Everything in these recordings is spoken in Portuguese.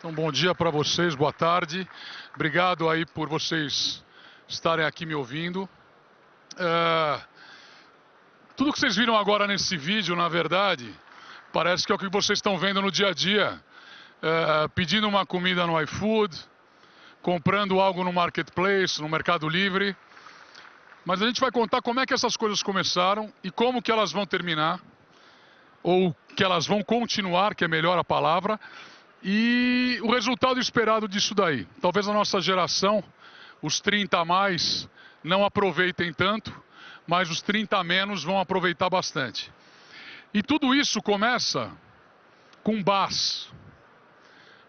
Então, bom dia para vocês, boa tarde. Obrigado aí por vocês estarem aqui me ouvindo. Tudo que vocês viram agora nesse vídeo, na verdade, parece que é o que vocês estão vendo no dia a dia. Pedindo uma comida no iFood, comprando algo no Marketplace, no Mercado Livre. Mas a gente vai contar como é que essas coisas começaram e como que elas vão terminar, ou que elas vão continuar, que é melhor a palavra, e o resultado esperado disso daí. Talvez a nossa geração, os 30 a mais, não aproveitem tanto, mas os 30 a menos vão aproveitar bastante. E tudo isso começa com BaaS.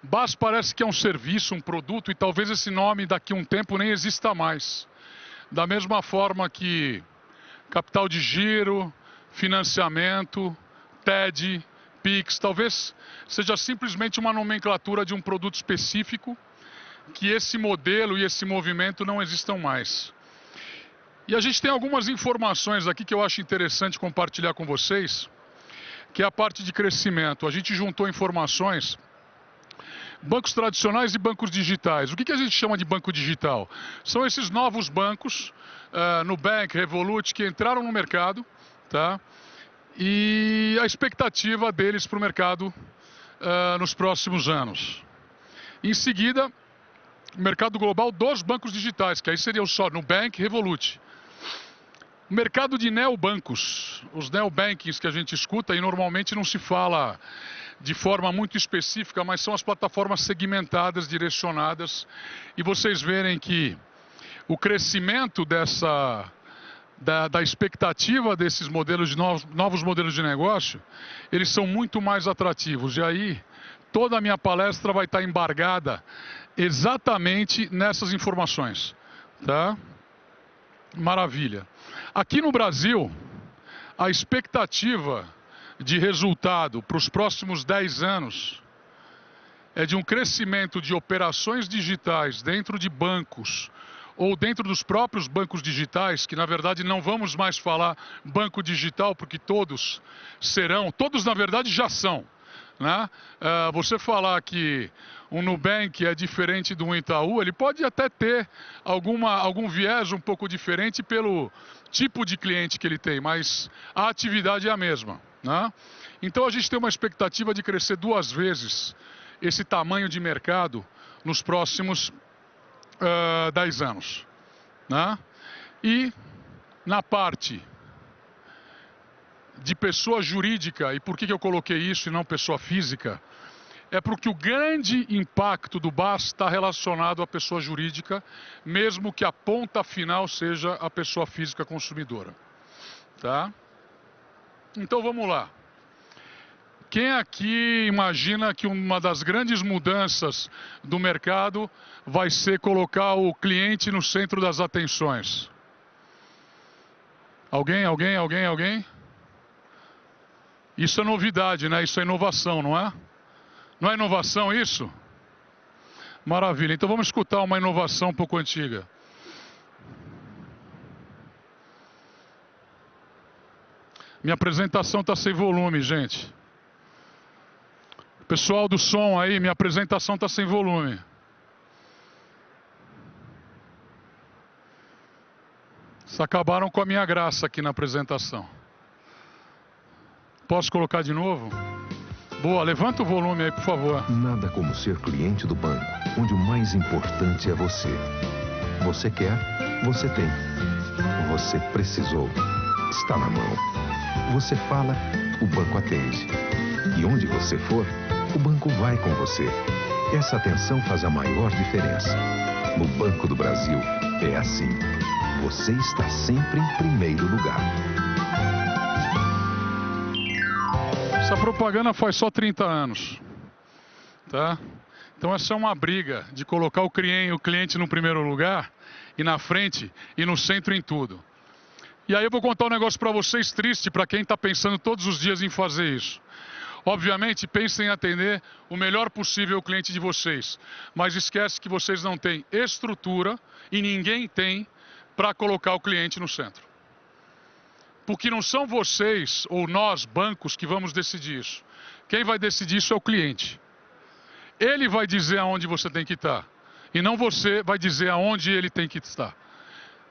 BaaS parece que é um serviço, um produto, e talvez esse nome daqui a um tempo nem exista mais. Da mesma forma que capital de giro, financiamento, TED, Pix, talvez seja simplesmente uma nomenclatura de um produto específico, que esse modelo e esse movimento não existam mais. E a gente tem algumas informações aqui que eu acho interessante compartilhar com vocês, que é a parte de crescimento. A gente juntou informações, bancos tradicionais e bancos digitais. O que a gente chama de banco digital? São esses novos bancos, Nubank, Revolut, que entraram no mercado, tá? E a expectativa deles para o mercado nos próximos anos. Em seguida, o mercado global dos bancos digitais, que aí seriam só Nubank e Revolut. O mercado de neobancos, os neobankings que a gente escuta e normalmente não se fala de forma muito específica, mas são as plataformas segmentadas, direcionadas. E vocês verem que o crescimento da expectativa desses modelos de novos modelos de negócio, eles são muito mais atrativos. E aí, toda a minha palestra vai estar embargada exatamente nessas informações. Tá? Maravilha. Aqui no Brasil, a expectativa de resultado para os próximos 10 anos é de um crescimento de operações digitais dentro de bancos ou dentro dos próprios bancos digitais, que na verdade não vamos mais falar banco digital, porque todos serão, todos na verdade já são. Né? Você falar que um Nubank é diferente de um Itaú, ele pode até ter algum viés um pouco diferente pelo tipo de cliente que ele tem, mas a atividade é a mesma. Né? Então a gente tem uma expectativa de crescer 2 vezes esse tamanho de mercado nos próximos 10 anos. Né? E na parte de pessoa jurídica, e por que eu coloquei isso e não pessoa física, é porque o grande impacto do BaaS está relacionado à pessoa jurídica, mesmo que a ponta final seja a pessoa física consumidora. Tá? Então vamos lá. Quem aqui imagina que uma das grandes mudanças do mercado vai ser colocar o cliente no centro das atenções? Alguém? Isso é novidade, né? Isso é inovação, não é? Não é inovação isso? Maravilha. Então vamos escutar uma inovação um pouco antiga. Minha apresentação está sem volume, gente. Pessoal do som aí, minha apresentação está sem volume. Vocês acabaram com a minha graça aqui na apresentação. Posso colocar de novo? Boa, levanta o volume aí, por favor. Nada como ser cliente do banco, onde o mais importante é você. Você quer, você tem. Você precisou, está na mão. Você fala, o banco atende. E onde você for, o banco vai com você. Essa atenção faz a maior diferença. No Banco do Brasil, é assim. Você está sempre em primeiro lugar. Essa propaganda faz só 30 anos. Tá? Então essa é uma briga de colocar o cliente no primeiro lugar, e na frente, e no centro em tudo. E aí eu vou contar um negócio para vocês triste, para quem está pensando todos os dias em fazer isso. Obviamente, pensem em atender o melhor possível o cliente de vocês, mas esquece que vocês não têm estrutura, e ninguém tem, para colocar o cliente no centro. Porque não são vocês ou nós, bancos, que vamos decidir isso. Quem vai decidir isso é o cliente. Ele vai dizer aonde você tem que estar. E não você vai dizer aonde ele tem que estar.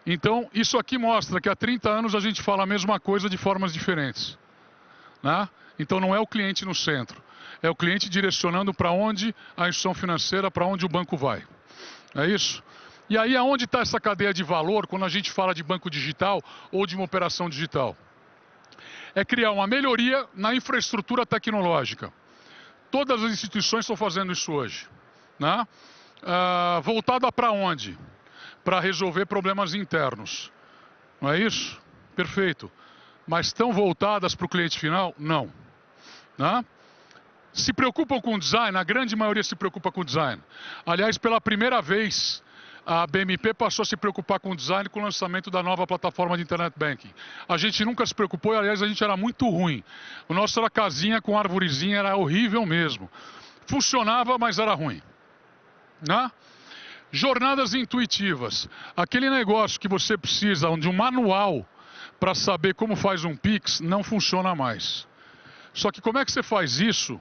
Então, isso aqui mostra que há 30 anos a gente fala a mesma coisa de formas diferentes, né? Então não é o cliente no centro. É o cliente direcionando para onde a instituição financeira, para onde o banco vai. É isso? E aí, aonde está essa cadeia de valor quando a gente fala de banco digital ou de uma operação digital? É criar uma melhoria na infraestrutura tecnológica. Todas as instituições estão fazendo isso hoje, né? Voltada para onde? Para resolver problemas internos. Não é isso? Perfeito. Mas estão voltadas para o cliente final? Não. Né? Se preocupam com design? A grande maioria se preocupa com design. Aliás, pela primeira vez, a BMP passou a se preocupar com design com o lançamento da nova plataforma de Internet Banking. A gente nunca se preocupou e, aliás, a gente era muito ruim. O nosso era casinha com arvorezinha, era horrível mesmo. Funcionava, mas era ruim. Né? Jornadas intuitivas. Aquele negócio que você precisa de um manual para saber como faz um Pix, não funciona mais. Só que como é que você faz isso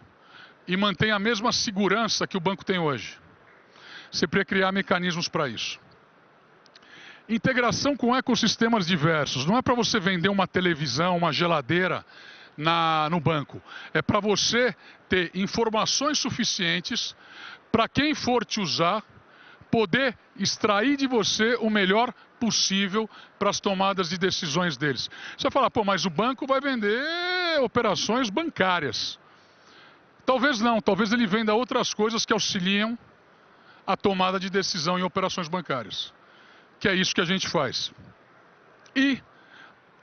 e mantém a mesma segurança que o banco tem hoje? Você precisa criar mecanismos para isso. Integração com ecossistemas diversos. Não é para você vender uma televisão, uma geladeira no banco. É para você ter informações suficientes para quem for te usar, poder extrair de você o melhor possível para as tomadas de decisões deles. Você vai falar, pô, mas o banco vai vender operações bancárias. Talvez não, talvez ele venda outras coisas que auxiliam a tomada de decisão em operações bancárias. Que é isso que a gente faz. E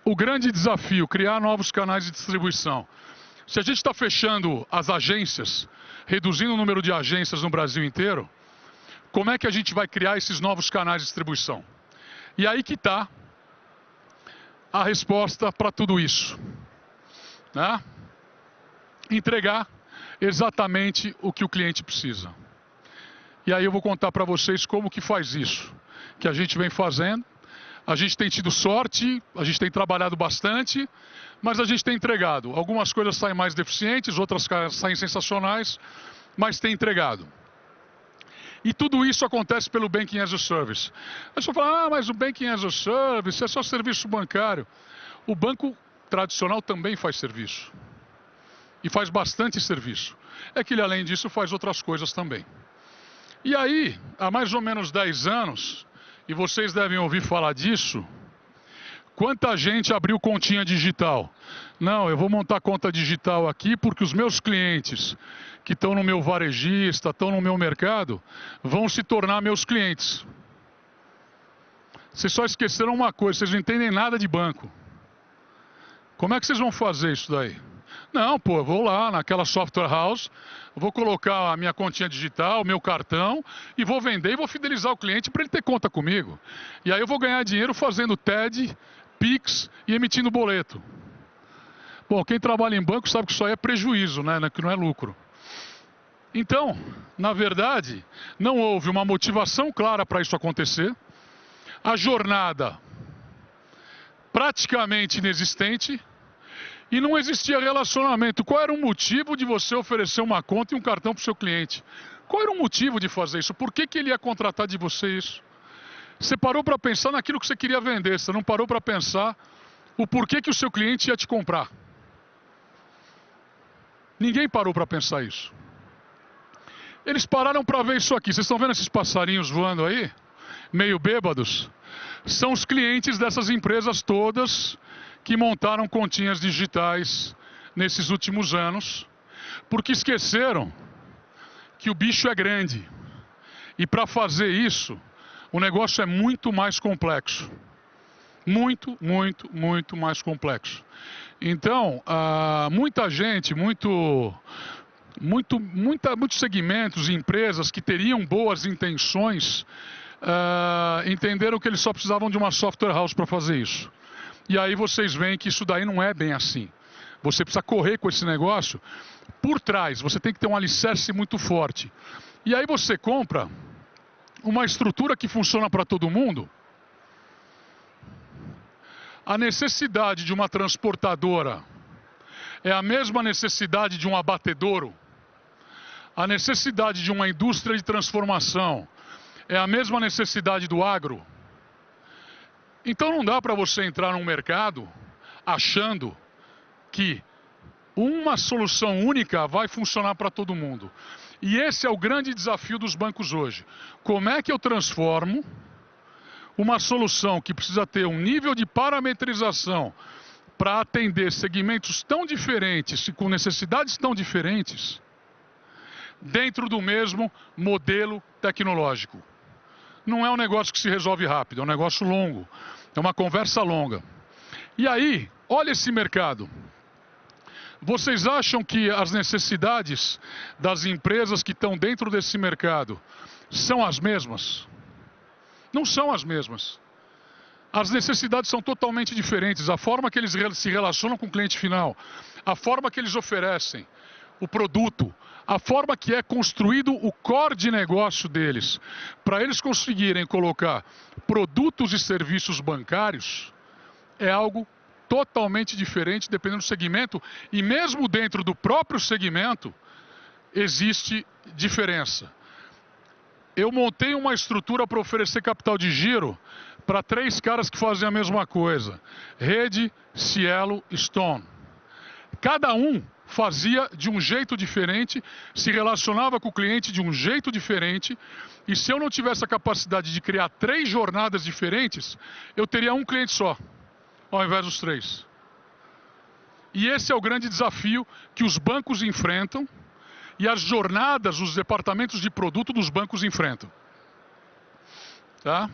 o grande desafio, criar novos canais de distribuição. Se a gente está fechando as agências, reduzindo o número de agências no Brasil inteiro, como é que a gente vai criar esses novos canais de distribuição? E aí que está a resposta para tudo isso. Né? Entregar exatamente o que o cliente precisa. E aí eu vou contar para vocês como que faz isso, que a gente vem fazendo. A gente tem tido sorte, a gente tem trabalhado bastante, mas a gente tem entregado. Algumas coisas saem mais deficientes, outras saem sensacionais, mas tem entregado. E tudo isso acontece pelo Banking as a Service. A pessoa fala, mas o Banking as a Service é só serviço bancário. O banco tradicional também faz serviço. E faz bastante serviço. É que ele, além disso, faz outras coisas também. E aí, há mais ou menos 10 anos, e vocês devem ouvir falar disso, quanta gente abriu continha digital? Não, eu vou montar conta digital aqui porque os meus clientes que estão no meu varejista, estão no meu mercado, vão se tornar meus clientes. Vocês só esqueceram uma coisa, vocês não entendem nada de banco. Como é que vocês vão fazer isso daí? Não, pô, eu vou lá naquela software house, vou colocar a minha continha digital, o meu cartão, e vou vender e vou fidelizar o cliente para ele ter conta comigo. E aí eu vou ganhar dinheiro fazendo TED, Pix e emitindo boleto. Bom, quem trabalha em banco sabe que isso aí é prejuízo, né? Que não é lucro. Então, na verdade, não houve uma motivação clara para isso acontecer. A jornada praticamente inexistente. E não existia relacionamento. Qual era o motivo de você oferecer uma conta e um cartão para o seu cliente? Qual era o motivo de fazer isso? Por que ele ia contratar de você isso? Você parou para pensar naquilo que você queria vender, você não parou para pensar o porquê que o seu cliente ia te comprar. Ninguém parou para pensar isso. Eles pararam para ver isso aqui. Vocês estão vendo esses passarinhos voando aí? Meio bêbados? São os clientes dessas empresas todas que montaram continhas digitais nesses últimos anos, porque esqueceram que o bicho é grande. E para fazer isso, o negócio é muito mais complexo. Muito, muito, muito mais complexo. Então, muita gente, muitos segmentos e empresas que teriam boas intenções, entenderam que eles só precisavam de uma software house para fazer isso. E aí vocês veem que isso daí não é bem assim. Você precisa correr com esse negócio por trás. Você tem que ter um alicerce muito forte. E aí você compra uma estrutura que funciona para todo mundo. A necessidade de uma transportadora é a mesma necessidade de um abatedouro. A necessidade de uma indústria de transformação é a mesma necessidade do agro? Então não dá para você entrar num mercado achando que uma solução única vai funcionar para todo mundo. E esse é o grande desafio dos bancos hoje. Como é que eu transformo uma solução que precisa ter um nível de parametrização para atender segmentos tão diferentes e com necessidades tão diferentes dentro do mesmo modelo tecnológico? Não é um negócio que se resolve rápido, é um negócio longo, é uma conversa longa. E aí, olha esse mercado. Vocês acham que as necessidades das empresas que estão dentro desse mercado são as mesmas? Não são as mesmas. As necessidades são totalmente diferentes. A forma que eles se relacionam com o cliente final, a forma que eles oferecem o produto, a forma que é construído o core de negócio deles, para eles conseguirem colocar produtos e serviços bancários, é algo totalmente diferente dependendo do segmento, e mesmo dentro do próprio segmento existe diferença. Eu montei uma estrutura para oferecer capital de giro para 3 caras que fazem a mesma coisa: Rede, Cielo, Stone. Cada um fazia de um jeito diferente, se relacionava com o cliente de um jeito diferente, e se eu não tivesse a capacidade de criar 3 jornadas diferentes, eu teria um cliente só, ao invés dos 3. E esse é o grande desafio que os bancos enfrentam e as jornadas, os departamentos de produto dos bancos enfrentam. Tá?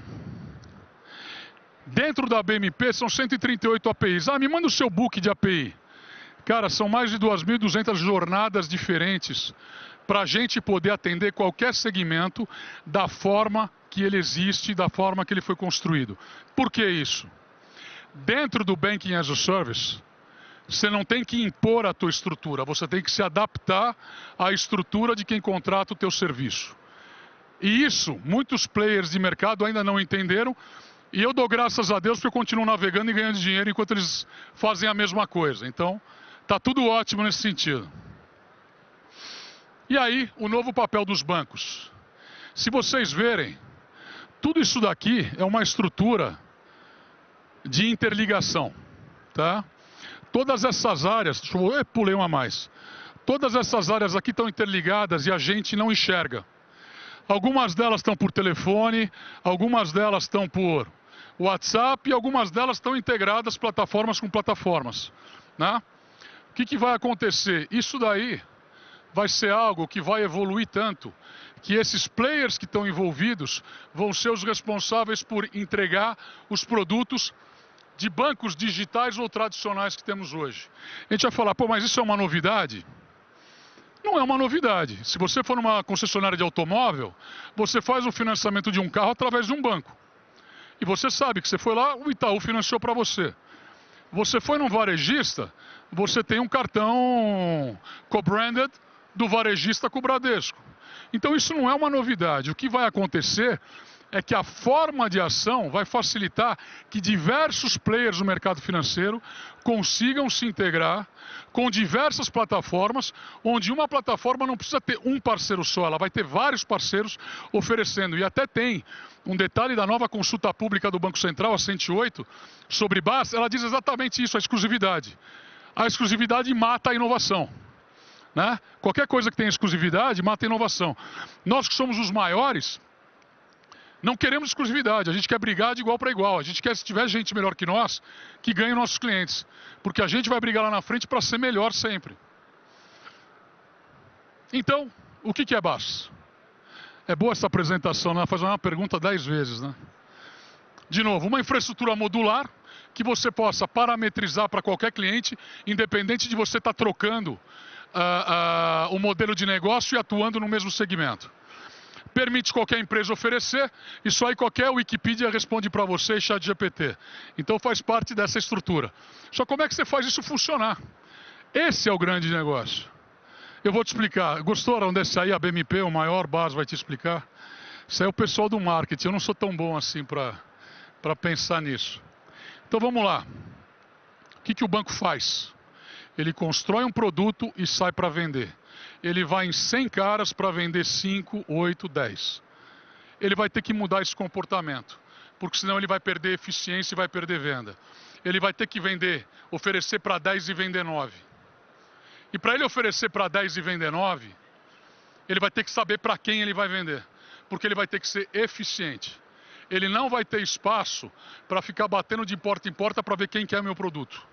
Dentro da BMP são 138 APIs. Me manda o seu book de API. Cara, são mais de 2.200 jornadas diferentes para a gente poder atender qualquer segmento da forma que ele existe, da forma que ele foi construído. Por que isso? Dentro do Banking as a Service, você não tem que impor a tua estrutura, você tem que se adaptar à estrutura de quem contrata o teu serviço. E isso, muitos players de mercado ainda não entenderam, e eu dou graças a Deus porque eu continuo navegando e ganhando dinheiro enquanto eles fazem a mesma coisa. Então, tá tudo ótimo nesse sentido. E aí, o novo papel dos bancos. Se vocês verem, tudo isso daqui é uma estrutura de interligação, tá? Todas essas áreas, eu pulei uma a mais. Todas essas áreas aqui estão interligadas e a gente não enxerga. Algumas delas estão por telefone, algumas delas estão por WhatsApp e algumas delas estão integradas plataformas com plataformas, né? O que vai acontecer? Isso daí vai ser algo que vai evoluir tanto que esses players que estão envolvidos vão ser os responsáveis por entregar os produtos de bancos digitais ou tradicionais que temos hoje. A gente vai falar, pô, mas isso é uma novidade? Não é uma novidade. Se você for numa concessionária de automóvel, você faz o financiamento de um carro através de um banco. E você sabe que você foi lá, o Itaú financiou para você. Você foi num varejista, você tem um cartão co-branded do varejista com o Bradesco. Então isso não é uma novidade. O que vai acontecer é que a forma de ação vai facilitar que diversos players do mercado financeiro consigam se integrar com diversas plataformas, onde uma plataforma não precisa ter um parceiro só, ela vai ter vários parceiros oferecendo. E até tem um detalhe da nova consulta pública do Banco Central, a 108, sobre BaaS, ela diz exatamente isso, a exclusividade. A exclusividade mata a inovação, né? Qualquer coisa que tenha exclusividade mata a inovação. Nós que somos os maiores, não queremos exclusividade, a gente quer brigar de igual para igual. A gente quer, se tiver gente melhor que nós, que ganhe nossos clientes. Porque a gente vai brigar lá na frente para ser melhor sempre. Então, o que é BaaS? É boa essa apresentação, né? Fazer uma pergunta 10 vezes, né? De novo, uma infraestrutura modular que você possa parametrizar para qualquer cliente, independente de você estar trocando o modelo de negócio e atuando no mesmo segmento. Permite qualquer empresa oferecer, isso aí qualquer Wikipedia responde para você e ChatGPT. Então faz parte dessa estrutura. Só como é que você faz isso funcionar? Esse é o grande negócio. Eu vou te explicar. Gostaram desse aí, a BMP, o maior BaaS vai te explicar? Isso aí é o pessoal do marketing, eu não sou tão bom assim para pensar nisso. Então vamos lá. O que o banco faz? Ele constrói um produto e sai para vender. Ele vai em 100 caras para vender 5, 8, 10. Ele vai ter que mudar esse comportamento, porque senão ele vai perder eficiência e vai perder venda. Ele vai ter que vender, oferecer para 10 e vender 9. E para ele oferecer para 10 e vender 9, ele vai ter que saber para quem ele vai vender, porque ele vai ter que ser eficiente. Ele não vai ter espaço para ficar batendo de porta em porta para ver quem quer meu produto.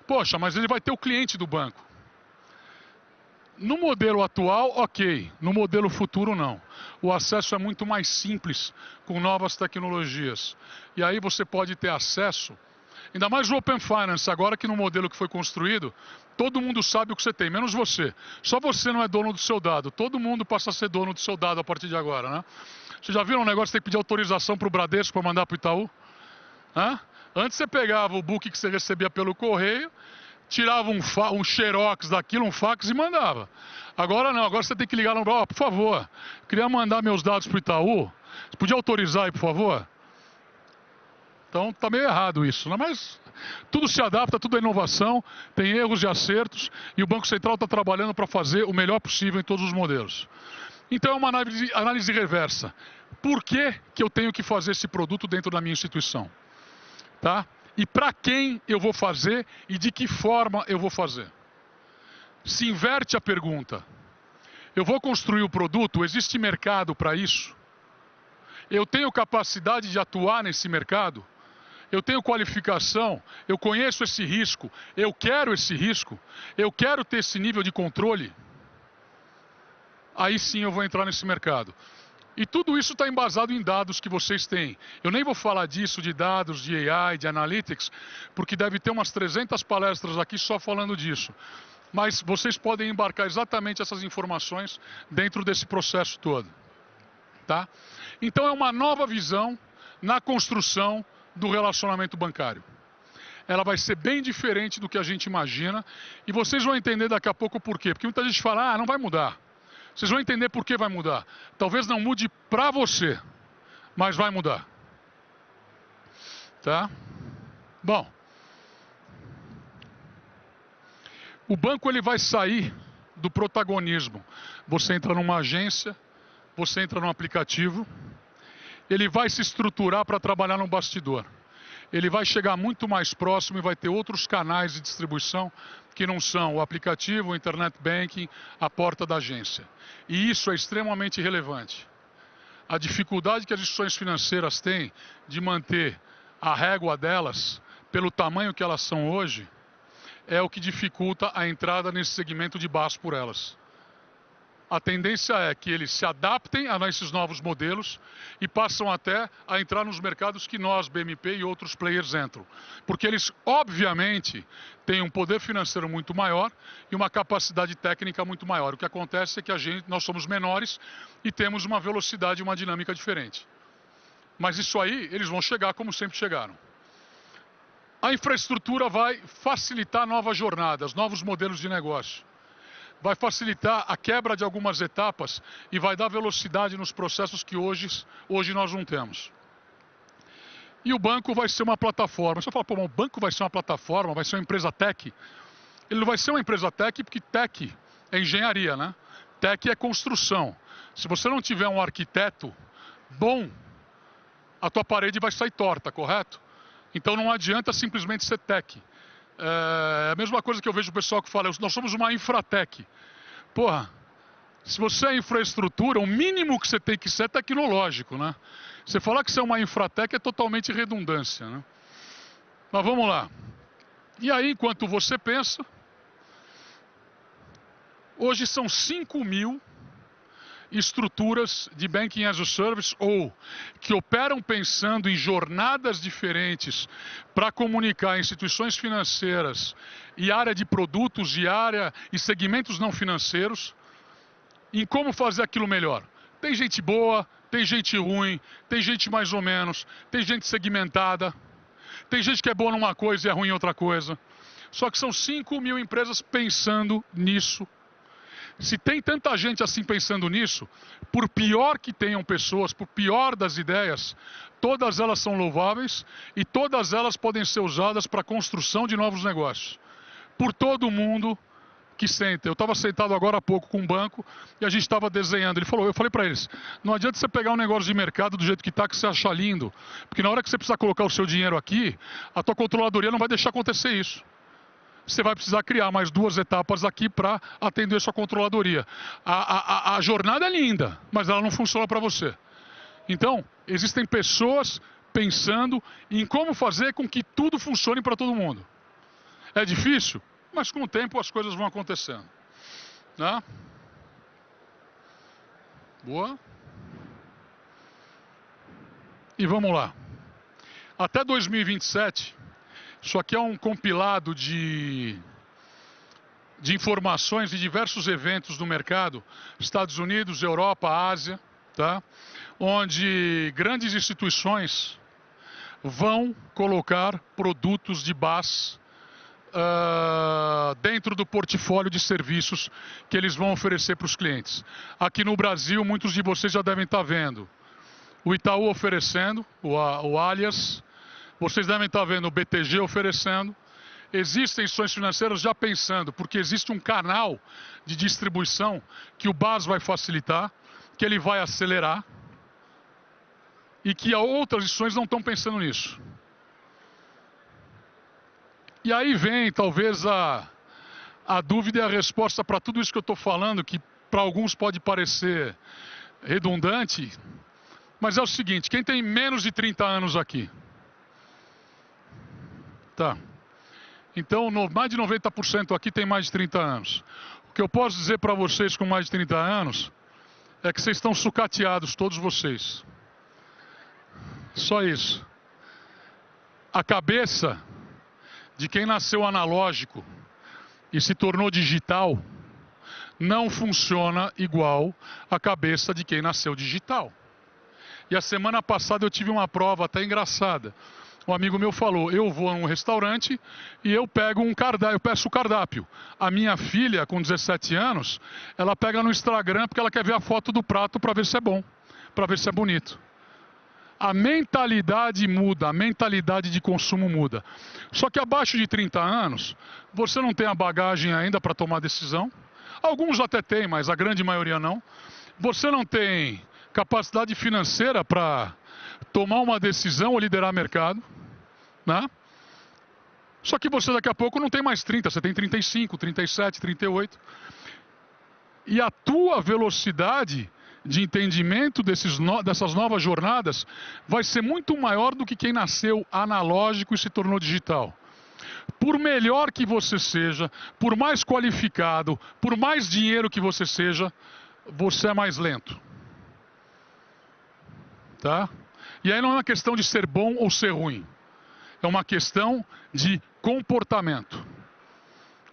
Poxa, mas ele vai ter o cliente do banco. No modelo atual, ok. No modelo futuro, não. O acesso é muito mais simples com novas tecnologias. E aí você pode ter acesso, ainda mais o Open Finance, agora que no modelo que foi construído, todo mundo sabe o que você tem, menos você. Só você não é dono do seu dado. Todo mundo passa a ser dono do seu dado a partir de agora, né? Você já viram um negócio de ter que pedir autorização para o Bradesco para mandar para o Itaú? Hã? Antes você pegava o book que você recebia pelo correio, tirava um xerox daquilo, um fax e mandava. Agora não, agora você tem que ligar no banco, por favor, queria mandar meus dados para o Itaú, você podia autorizar aí, por favor? Então tá meio errado isso, né? Mas tudo se adapta, tudo é inovação, tem erros e acertos, e o Banco Central está trabalhando para fazer o melhor possível em todos os modelos. Então é uma análise reversa. Por que eu tenho que fazer esse produto dentro da minha instituição? Tá? E para quem eu vou fazer e de que forma eu vou fazer? Se inverte a pergunta. Eu vou construir o produto, existe mercado para isso? Eu tenho capacidade de atuar nesse mercado? Eu tenho qualificação? Eu conheço esse risco? Eu quero esse risco? Eu quero ter esse nível de controle? Aí sim eu vou entrar nesse mercado. E tudo isso está embasado em dados que vocês têm. Eu nem vou falar disso, de dados, de AI, de Analytics, porque deve ter umas 300 palestras aqui só falando disso. Mas vocês podem embarcar exatamente essas informações dentro desse processo todo. Tá? Então é uma nova visão na construção do relacionamento bancário. Ela vai ser bem diferente do que a gente imagina. E vocês vão entender daqui a pouco por quê. Porque muita gente fala, não vai mudar. Vocês vão entender por que vai mudar. Talvez não mude para você, mas vai mudar. Tá? Bom. O banco ele vai sair do protagonismo. Você entra numa agência, você entra num aplicativo, ele vai se estruturar para trabalhar no bastidor. Ele vai chegar muito mais próximo e vai ter outros canais de distribuição que não são o aplicativo, o internet banking, a porta da agência. E isso é extremamente relevante. A dificuldade que as instituições financeiras têm de manter a régua delas, pelo tamanho que elas são hoje, é o que dificulta a entrada nesse segmento de base por elas. A tendência é que eles se adaptem a esses novos modelos e passam até a entrar nos mercados que nós, BMP e outros players entram. Porque eles, obviamente, têm um poder financeiro muito maior e uma capacidade técnica muito maior. O que acontece é que nós somos menores e temos uma velocidade e uma dinâmica diferente. Mas isso aí, eles vão chegar como sempre chegaram. A infraestrutura vai facilitar novas jornadas, novos modelos de negócio. Vai facilitar a quebra de algumas etapas e vai dar velocidade nos processos que hoje nós não temos. E o banco vai ser uma plataforma. Você fala, pô, mas o banco vai ser uma plataforma, vai ser uma empresa tech? Ele não vai ser uma empresa tech porque tech é engenharia, né? Tech é construção. Se você não tiver um arquiteto bom, a tua parede vai sair torta, correto? Então não adianta simplesmente ser tech. É a mesma coisa que eu vejo o pessoal que fala, nós somos uma infratech. Porra, se você é infraestrutura, o mínimo que você tem que ser é tecnológico, né? Você falar que você é uma infratech é totalmente redundância, né? Mas vamos lá. E aí, enquanto você pensa, hoje são 5.000 estruturas de Banking as a Service ou que operam pensando em jornadas diferentes para comunicar instituições financeiras e área de produtos e segmentos não financeiros em como fazer aquilo melhor. Tem gente boa, tem gente ruim, tem gente mais ou menos, tem gente segmentada, tem gente que é boa numa coisa e é ruim em outra coisa. Só que são 5.000 empresas pensando nisso. Se tem tanta gente assim pensando nisso, por pior que tenham pessoas, por pior das ideias, todas elas são louváveis e todas elas podem ser usadas para a construção de novos negócios. por todo mundo que senta. Eu estava sentado agora há pouco com um banco e a gente estava desenhando. Eu falei para eles, não adianta você pegar um negócio de mercado do jeito que está, que você acha lindo, porque na hora que você precisar colocar o seu dinheiro aqui, a tua controladoria não vai deixar acontecer isso. Você vai precisar criar mais 2 etapas aqui para atender sua controladoria. A jornada é linda, mas ela não funciona para você. Então, existem pessoas pensando em como fazer com que tudo funcione para todo mundo. É difícil? Mas com o tempo as coisas vão acontecendo. Né? Boa. E vamos lá. Até 2027, isso aqui é um compilado de informações de diversos eventos do mercado, Estados Unidos, Europa, Ásia, tá? Onde grandes instituições vão colocar produtos de BaaS dentro do portfólio de serviços que eles vão oferecer para os clientes. Aqui no Brasil, muitos de vocês já devem estar vendo o Itaú oferecendo, o Alias, vocês devem estar vendo o BTG oferecendo. Existem instituições financeiras já pensando, porque existe um canal de distribuição que o BaaS vai facilitar, que ele vai acelerar, e que outras instituições não estão pensando nisso. E aí vem, talvez, a dúvida e a resposta para tudo isso que eu estou falando, que para alguns pode parecer redundante, mas é o seguinte, quem tem menos de 30 anos aqui? Tá. Então, mais de 90% aqui tem mais de 30 anos. O que eu posso dizer para vocês com mais de 30 anos é que vocês estão sucateados, todos vocês. Só isso. A cabeça de quem nasceu analógico e se tornou digital não funciona igual a cabeça de quem nasceu digital. E a semana passada eu tive uma prova até engraçada. Um amigo meu falou, eu vou a um restaurante e eu pego um cardápio, eu peço o cardápio. A minha filha, com 17 anos, ela pega no Instagram porque ela quer ver a foto do prato para ver se é bom, para ver se é bonito. A mentalidade muda, a mentalidade de consumo muda. Só que abaixo de 30 anos, você não tem a bagagem ainda para tomar decisão. Alguns até têm, mas a grande maioria não. Você não tem capacidade financeira para tomar uma decisão ou liderar mercado, né? Só que você daqui a pouco não tem mais 30, você tem 35, 37, 38. E a tua velocidade de entendimento dessas novas jornadas vai ser muito maior do que quem nasceu analógico e se tornou digital. Por melhor que você seja, por mais qualificado, por mais dinheiro que você seja, você é mais lento. Tá? E aí não é uma questão de ser bom ou ser ruim. É uma questão de comportamento.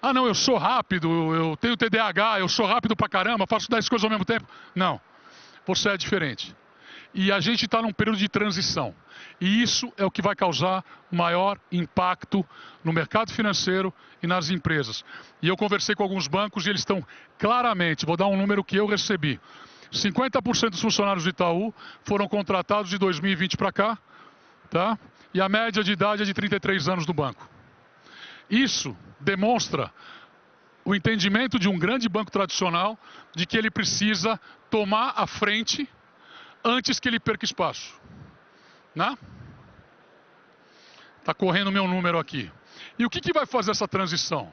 Ah não, eu sou rápido, eu tenho TDAH, eu sou rápido pra caramba, faço 10 coisas ao mesmo tempo. Não. Você é diferente. E a gente está num período de transição. E isso é o que vai causar maior impacto no mercado financeiro e nas empresas. E eu conversei com alguns bancos e eles estão claramente, vou dar um número que eu recebi, 50% dos funcionários do Itaú foram contratados de 2020 para cá, tá? E a média de idade é de 33 anos do banco. Isso demonstra o entendimento de um grande banco tradicional de que ele precisa tomar a frente antes que ele perca espaço. Né? Está correndo o meu número aqui. E o que vai fazer essa transição?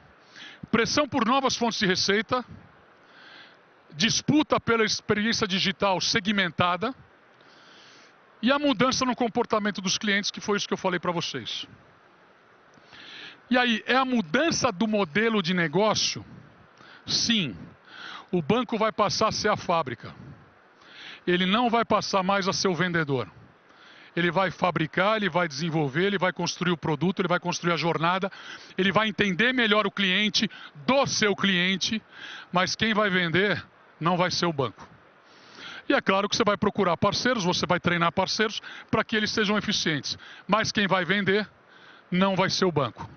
Pressão por novas fontes de receita, disputa pela experiência digital segmentada e a mudança no comportamento dos clientes, que foi isso que eu falei para vocês. E aí, é a mudança do modelo de negócio? Sim. O banco vai passar a ser a fábrica. Ele não vai passar mais a ser o vendedor. Ele vai fabricar, ele vai desenvolver, ele vai construir o produto, ele vai construir a jornada, ele vai entender melhor o cliente do seu cliente, mas quem vai vender não vai ser o banco. E é claro que você vai procurar parceiros, você vai treinar parceiros para que eles sejam eficientes, mas quem vai vender não vai ser o banco.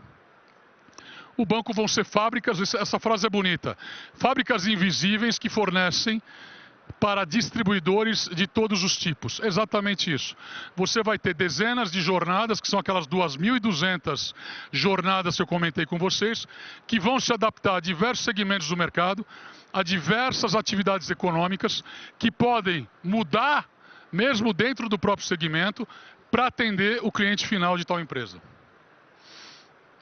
O banco vão ser fábricas, essa frase é bonita, fábricas invisíveis que fornecem para distribuidores de todos os tipos. Exatamente isso. Você vai ter dezenas de jornadas, que são aquelas 2.200 jornadas que eu comentei com vocês, que vão se adaptar a diversos segmentos do mercado, a diversas atividades econômicas, que podem mudar, mesmo dentro do próprio segmento, para atender o cliente final de tal empresa.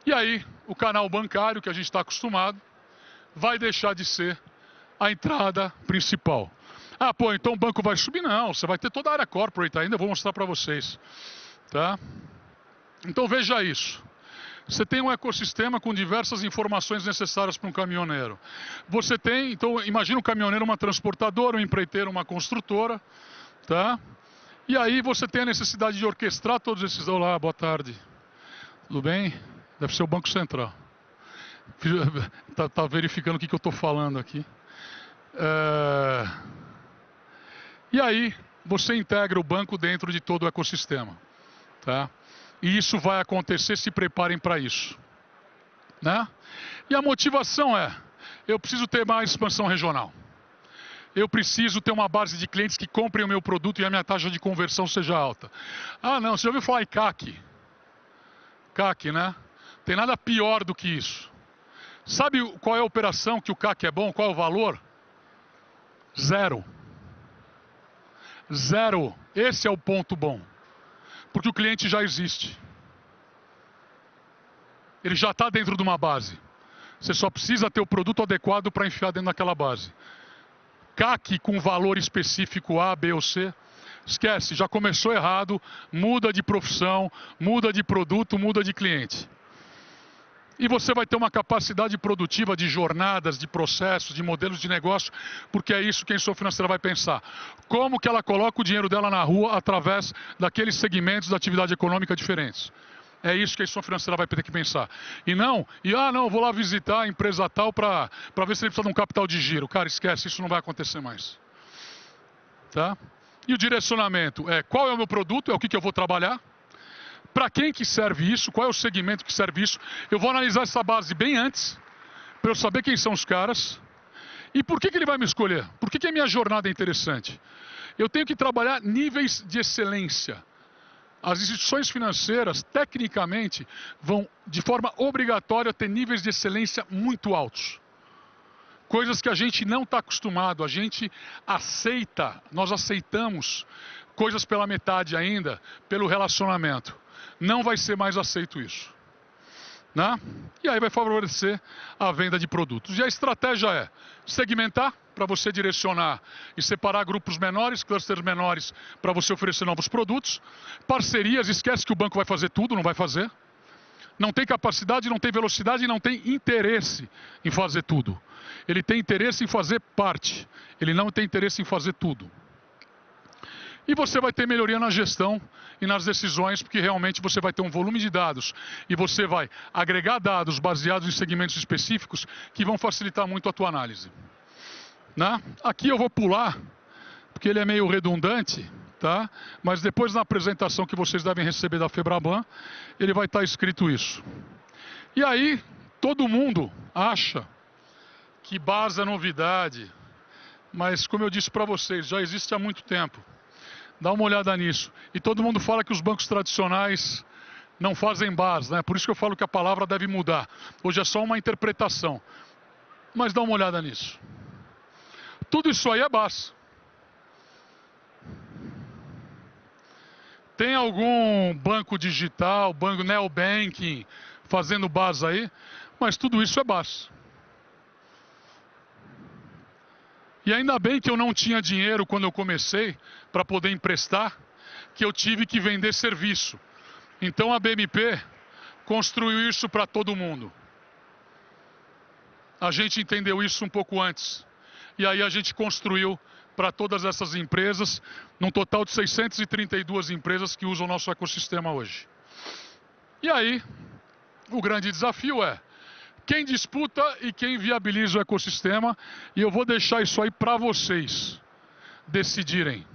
E aí, o canal bancário, que a gente está acostumado, vai deixar de ser a entrada principal. Ah, pô, então o banco vai subir? Não, você vai ter toda a área corporate ainda, eu vou mostrar para vocês. Tá? Então veja isso. Você tem um ecossistema com diversas informações necessárias para um caminhoneiro. Você tem, então imagina um caminhoneiro, uma transportadora, um empreiteiro, uma construtora. Tá? E aí você tem a necessidade de orquestrar todos esses... Olá, boa tarde. Tudo bem? Deve ser o Banco Central. Tá verificando o que eu estou falando aqui. E aí, você integra o banco dentro de todo o ecossistema. Tá? E isso vai acontecer, se preparem para isso. Né? E a motivação é, eu preciso ter mais expansão regional. Eu preciso ter uma base de clientes que comprem o meu produto e a minha taxa de conversão seja alta. Ah, não, você já ouviu falar em CAC? CAC, né? Tem nada pior do que isso. Sabe qual é a operação que o CAC é bom? Qual é o valor? Zero. Zero. Esse é o ponto bom. Porque o cliente já existe. Ele já está dentro de uma base. Você só precisa ter o produto adequado para enfiar dentro daquela base. CAC com valor específico A, B ou C, esquece, já começou errado, muda de profissão, muda de produto, muda de cliente. E você vai ter uma capacidade produtiva de jornadas, de processos, de modelos de negócio, porque é isso que a instituição financeira vai pensar. Como que ela coloca o dinheiro dela na rua através daqueles segmentos da atividade econômica diferentes. É isso que a instituição financeira vai ter que pensar. E não, eu vou lá visitar a empresa tal para ver se ele precisa de um capital de giro. Cara, esquece, isso não vai acontecer mais. Tá? E o direcionamento é qual é o meu produto, é o que eu vou trabalhar. Para quem que serve isso? Qual é o segmento que serve isso? Eu vou analisar essa base bem antes, para eu saber quem são os caras. E por que ele vai me escolher? Por que a minha jornada é interessante? Eu tenho que trabalhar níveis de excelência. As instituições financeiras, tecnicamente, vão, de forma obrigatória, ter níveis de excelência muito altos. Coisas que a gente não está acostumado, a gente aceita, nós aceitamos coisas pela metade ainda, pelo relacionamento. Não vai ser mais aceito isso. Né? E aí vai favorecer a venda de produtos. E a estratégia é segmentar, para você direcionar e separar grupos menores, clusters menores, para você oferecer novos produtos. Parcerias, esquece que o banco vai fazer tudo, não vai fazer. Não tem capacidade, não tem velocidade, não tem interesse em fazer tudo. Ele tem interesse em fazer parte, ele não tem interesse em fazer tudo. E você vai ter melhoria na gestão e nas decisões, porque realmente você vai ter um volume de dados e você vai agregar dados baseados em segmentos específicos que vão facilitar muito a tua análise. Né? Aqui eu vou pular, porque ele é meio redundante, tá? Mas depois na apresentação que vocês devem receber da Febraban, ele vai estar escrito isso. E aí, todo mundo acha que base é novidade, mas como eu disse para vocês, já existe há muito tempo. Dá uma olhada nisso. E todo mundo fala que os bancos tradicionais não fazem base, né? Por isso que eu falo que a palavra deve mudar. Hoje é só uma interpretação. Mas dá uma olhada nisso. Tudo isso aí é base. Tem algum banco digital, banco neobanking fazendo base aí, mas tudo isso é base. E ainda bem que eu não tinha dinheiro quando eu comecei para poder emprestar, que eu tive que vender serviço. Então a BMP construiu isso para todo mundo. A gente entendeu isso um pouco antes. E aí a gente construiu para todas essas empresas, num total de 632 empresas que usam o nosso ecossistema hoje. E aí, o grande desafio é quem disputa e quem viabiliza o ecossistema, e eu vou deixar isso aí para vocês decidirem.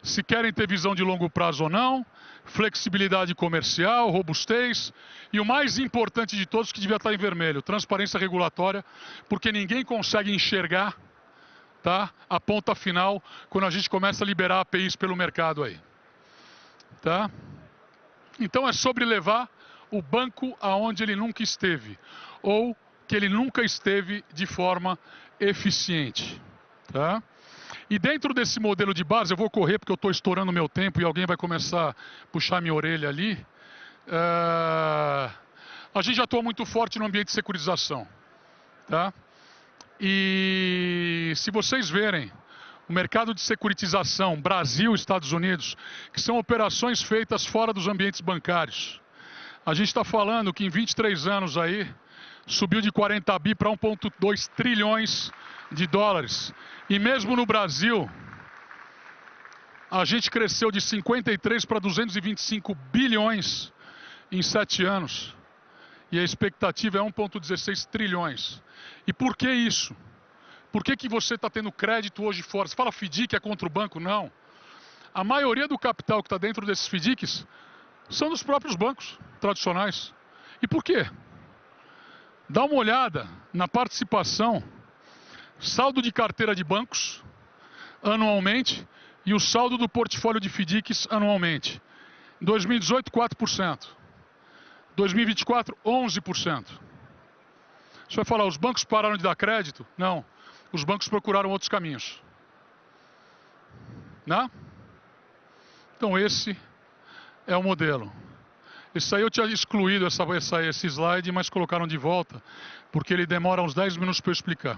Se querem ter visão de longo prazo ou não, flexibilidade comercial, robustez, e o mais importante de todos que devia estar em vermelho, transparência regulatória, porque ninguém consegue enxergar tá? A ponta final, quando a gente começa a liberar APIs pelo mercado aí, tá? Então é sobre levar o banco aonde ele nunca esteve, ou que ele nunca esteve de forma eficiente, tá? E dentro desse modelo de base, eu vou correr porque eu estou estourando meu tempo e alguém vai começar a puxar minha orelha ali. A gente atua muito forte no ambiente de securitização, tá? E se vocês verem o mercado de securitização, Brasil, Estados Unidos, que são operações feitas fora dos ambientes bancários, a gente está falando que em 23 anos aí, subiu de 40 bi para 1,2 trilhões de dólares. E mesmo no Brasil, a gente cresceu de 53 para 225 bilhões em 7 anos. E a expectativa é 1,16 trilhões. E por que isso? Por que você está tendo crédito hoje fora? Você fala FDIC é contra o banco? Não. A maioria do capital que está dentro desses FDICs são dos próprios bancos tradicionais. E por quê? Dá uma olhada na participação, saldo de carteira de bancos anualmente e o saldo do portfólio de FDICs anualmente. Em 2018, 4%. 2024, 11%. Você vai falar, os bancos pararam de dar crédito? Não. Os bancos procuraram outros caminhos. Né? Então esse é o modelo. Esse aí eu tinha excluído esse slide, mas colocaram de volta, porque ele demora uns 10 minutos para eu explicar.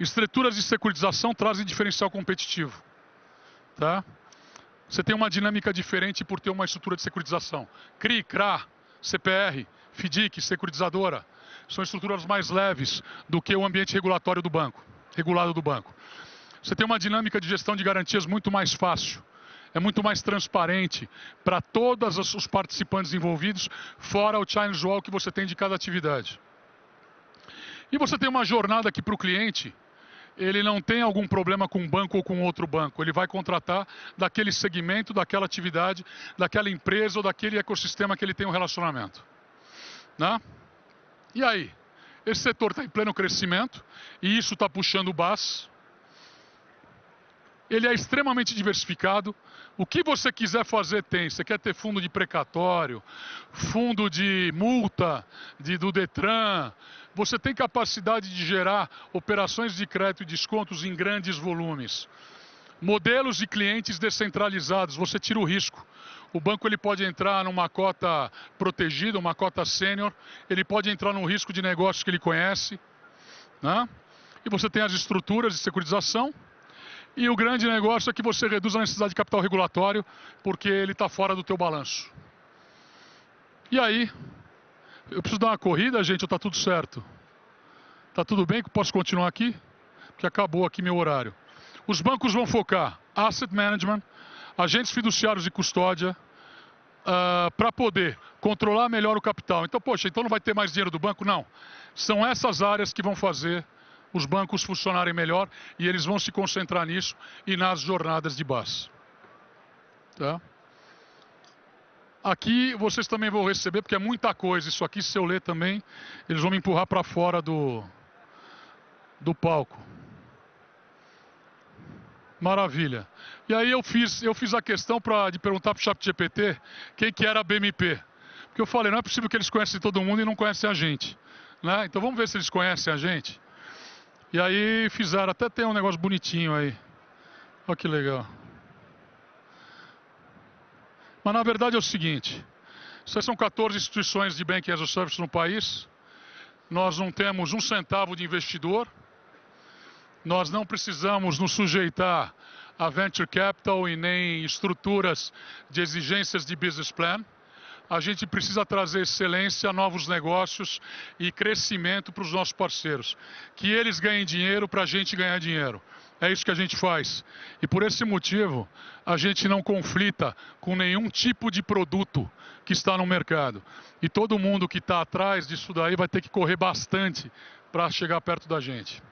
Estruturas de securitização trazem diferencial competitivo. Tá? Você tem uma dinâmica diferente por ter uma estrutura de securitização. CRI, CRA, CPR, FDIC, securitizadora, são estruturas mais leves do que o ambiente regulatório do banco, regulado do banco. Você tem uma dinâmica de gestão de garantias muito mais fácil. É muito mais transparente para todos os participantes envolvidos, fora o challenge wall que você tem de cada atividade. E você tem uma jornada que para o cliente, ele não tem algum problema com um banco ou com outro banco. Ele vai contratar daquele segmento, daquela atividade, daquela empresa ou daquele ecossistema que ele tem um relacionamento. Né? E aí? Esse setor está em pleno crescimento e isso está puxando o BaaS. Ele é extremamente diversificado. O que você quiser fazer tem. Você quer ter fundo de precatório, fundo de multa do Detran. Você tem capacidade de gerar operações de crédito e descontos em grandes volumes. Modelos de clientes descentralizados. Você tira o risco. O banco ele pode entrar numa cota protegida, uma cota sênior. Ele pode entrar num risco de negócio que ele conhece. Né? E você tem as estruturas de securitização. E o grande negócio é que você reduz a necessidade de capital regulatório, porque ele está fora do teu balanço. E aí, eu preciso dar uma corrida, gente, ou está tudo certo? Está tudo bem que eu posso continuar aqui? Porque acabou aqui meu horário. Os bancos vão focar asset management, agentes fiduciários e custódia, para poder controlar melhor o capital. Então, poxa, então não vai ter mais dinheiro do banco? Não. São essas áreas que vão fazer os bancos funcionarem melhor e eles vão se concentrar nisso e nas jornadas de BaaS. Tá? Aqui vocês também vão receber, porque é muita coisa. Isso aqui, se eu ler também, eles vão me empurrar para fora do palco. Maravilha. E aí eu fiz a questão de perguntar para o ChatGPT quem que era a BMP. Porque eu falei, não é possível que eles conhecem todo mundo e não conhecem a gente. Né? Então vamos ver se eles conhecem a gente. E aí fizeram, até tem um negócio bonitinho aí. Olha que legal. Mas na verdade é o seguinte, essas são 14 instituições de Banking as a Service no país. Nós não temos um centavo de investidor. Nós não precisamos nos sujeitar a venture capital e nem estruturas de exigências de business plan. A gente precisa trazer excelência, novos negócios e crescimento para os nossos parceiros. Que eles ganhem dinheiro para a gente ganhar dinheiro. É isso que a gente faz. E por esse motivo, a gente não conflita com nenhum tipo de produto que está no mercado. E todo mundo que está atrás disso daí vai ter que correr bastante para chegar perto da gente.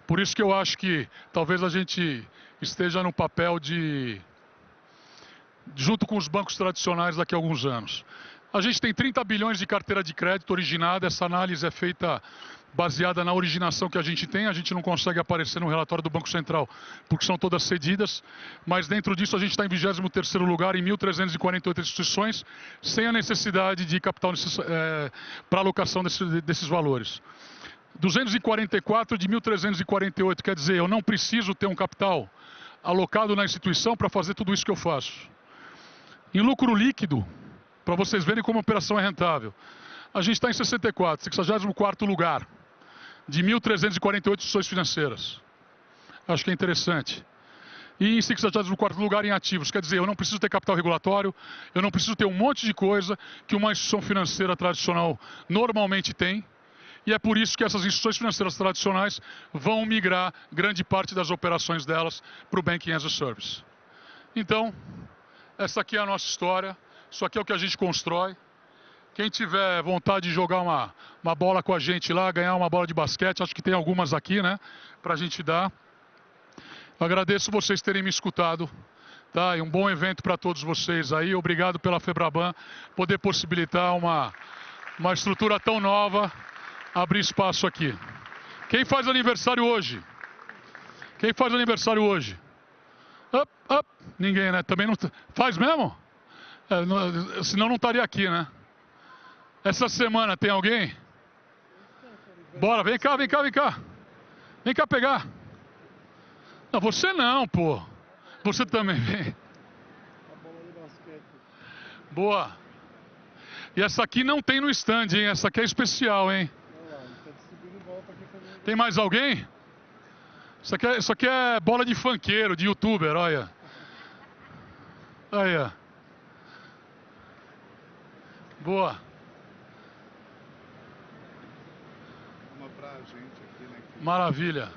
Por isso que eu acho que talvez a gente esteja no papel junto com os bancos tradicionais daqui a alguns anos. A gente tem 30 bilhões de carteira de crédito originada. Essa análise é feita baseada na originação que a gente tem. A gente não consegue aparecer no relatório do Banco Central porque são todas cedidas. Mas dentro disso a gente está em 23º lugar em 1.348 instituições, sem a necessidade de capital para alocação desses valores. 244 de 1.348, quer dizer, eu não preciso ter um capital alocado na instituição para fazer tudo isso que eu faço. Em lucro líquido, para vocês verem como a operação é rentável, a gente está em 64, 64º lugar, de 1.348 instituições financeiras. Acho que é interessante. E em 64º lugar em ativos, quer dizer, eu não preciso ter capital regulatório, eu não preciso ter um monte de coisa que uma instituição financeira tradicional normalmente tem. E é por isso que essas instituições financeiras tradicionais vão migrar grande parte das operações delas para o Banking as a Service. Então, essa aqui é a nossa história, isso aqui é o que a gente constrói. Quem tiver vontade de jogar uma bola com a gente lá, ganhar uma bola de basquete, acho que tem algumas aqui, né, para a gente dar. Eu agradeço vocês terem me escutado, tá? E um bom evento para todos vocês aí. Obrigado pela Febraban poder possibilitar uma estrutura tão nova, abrir espaço aqui. Quem faz aniversário hoje? Quem faz aniversário hoje? Ninguém, né? Também não faz mesmo? Senão não estaria aqui, né? Essa semana tem alguém? Bora, vem cá, vem cá, vem cá. Vem cá pegar. Não, você não, pô. Você também vem. Boa. E essa aqui não tem no stand, hein? Essa aqui é especial, hein? Tem mais alguém? Isso aqui é bola de funkeiro, de youtuber, olha. Aí, ó. Boa. Uma pra gente aqui, né? Maravilha.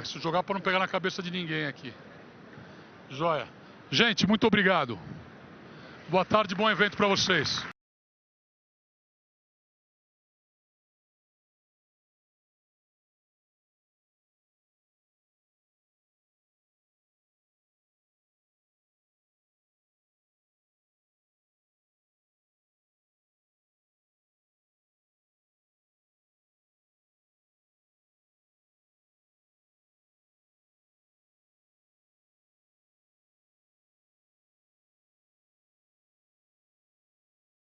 Se jogar para não pegar na cabeça de ninguém aqui. Joia. Gente, muito obrigado. Boa tarde, bom evento para vocês.